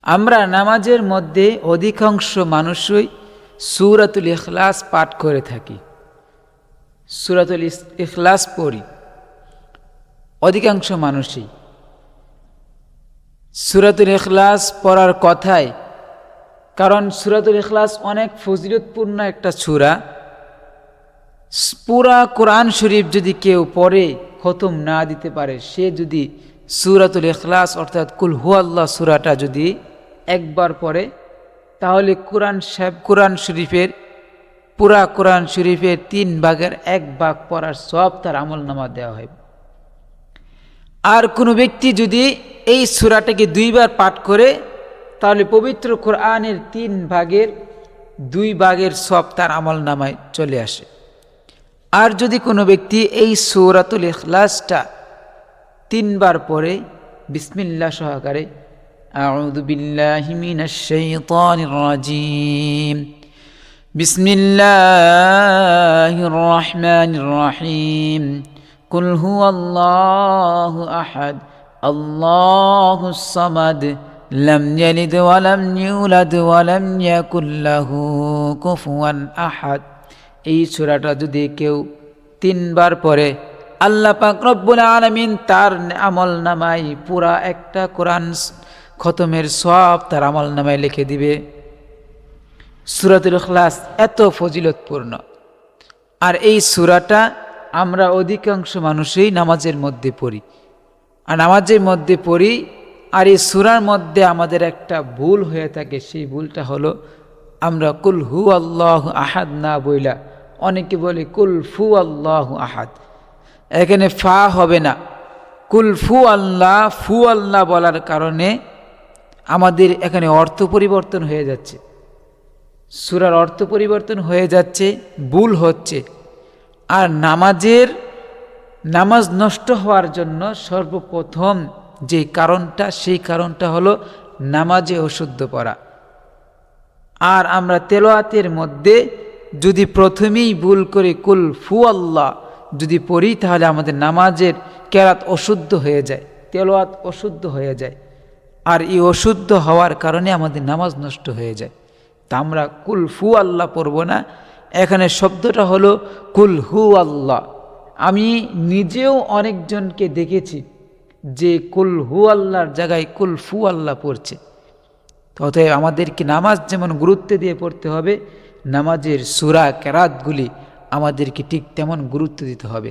আমরা নামাজের মধ্যে অধিকাংশ মানুষই সূরাতুল ইখলাস পাঠ করে থাকি। সূরাতুল ইখলাস পড়ি অধিকাংশ মানুষই। সূরাতুল ইখলাস পড়ার কথাই, কারণ সূরাতুল ইখলাস অনেক ফজিলতপূর্ণ একটা সূরা। পুরা কোরআন শরীফ যদি কেউ পড়ে খতম না দিতে পারে, সে যদি সূরাতুল ইখলাস অর্থাৎ কুল হুয়াল্লাহ সূরাটা যদি একবার পড়ে, তাহলে কোরআন শরীফের পুরা কোরআন শরীফের 3 ভাগের 1 ভাগ পড়ার সব তার আমলনামা দেওয়া হয়। আর কোনো ব্যক্তি যদি এই সূরাটাকে 2 বার পাঠ করে, তাহলে পবিত্র কোরআনের 3 ভাগের 2 ভাগের সব তার আমলনামায় চলে আসে। আর যদি কোনো ব্যক্তি এই সূরাতুল ইখলাসটা 3 বার পড়ে বিসমিল্লাহ সহকারে, আউযু বিল্লাহি মিনাশ শাইতানির রাজিম, বিসমিল্লাহির রহমানির রহিম, কুল হুয়াল্লাহু আহাদ, আল্লাহুস সামাদ, লাম ইয়ালিদ ওয়া লাম ইউলাদ ওয়া লাম ইয়াকুল লাহু কুফুয়ান আহাদ। এই সূরাটা যদি কেউ 3 বার পড়ে, আল্লাহ পাক রব্বুল আলামিন তার আমলনামায় পুরা একটা কোরআন খতমের সব তার আমলনামায় লিখে দিবে। সূরাতুল ইখলাস এত ফজিলতপূর্ণ। আর এই সূরাটা আমরা অধিকাংশ মানুষই নামাজের মধ্যে পড়ি। আর এই সূরার মধ্যে আমাদের একটা ভুল হয়ে থাকে। সেই ভুলটা হলো আমরা কুল হু আল্লাহু আহাদ না বইলা অনেকে বলে কুল ফু আল্লাহু আহাদ। এখানে ফা হবে না, কুল ফু আল্লাহ বলার কারণে আমাদের এখানে অর্থ পরিবর্তন হয়ে যাচ্ছে, সূরার অর্থ পরিবর্তন হয়ে যাচ্ছে, ভুল হচ্ছে। আর নামাজ নষ্ট হওয়ার জন্য সর্বপ্রথম যে কারণটা, সেই কারণটা হলো নামাজে অশুদ্ধ পড়া। আর আমরা তেলাওয়াতের মধ্যে যদি প্রথমেই ভুল করে কুল ফু আল্লাহ যদি পড়ি, তাহলে আমাদের নামাজের কেরাত অশুদ্ধ হয়ে যায়, তেলাওয়াত অশুদ্ধ হয়ে যায়। আর এই অশুদ্ধ হওয়ার কারণে আমাদের নামাজ নষ্ট হয়ে যায়। তা আমরা কুল ফু আল্লাহ পড়ব না, এখানে শব্দটা হলো কুল হু আল্লাহ। আমি নিজেও অনেকজনকে দেখেছি যে কুল হু আল্লাহর জায়গায় কুল ফু আল্লাহ পড়ছে। অতএব আমাদেরকে নামাজ যেমন গুরুত্ব দিয়ে পড়তে হবে, নামাজের সূরা কেরাতগুলি আমাদেরকে ঠিক তেমন গুরুত্ব দিতে হবে।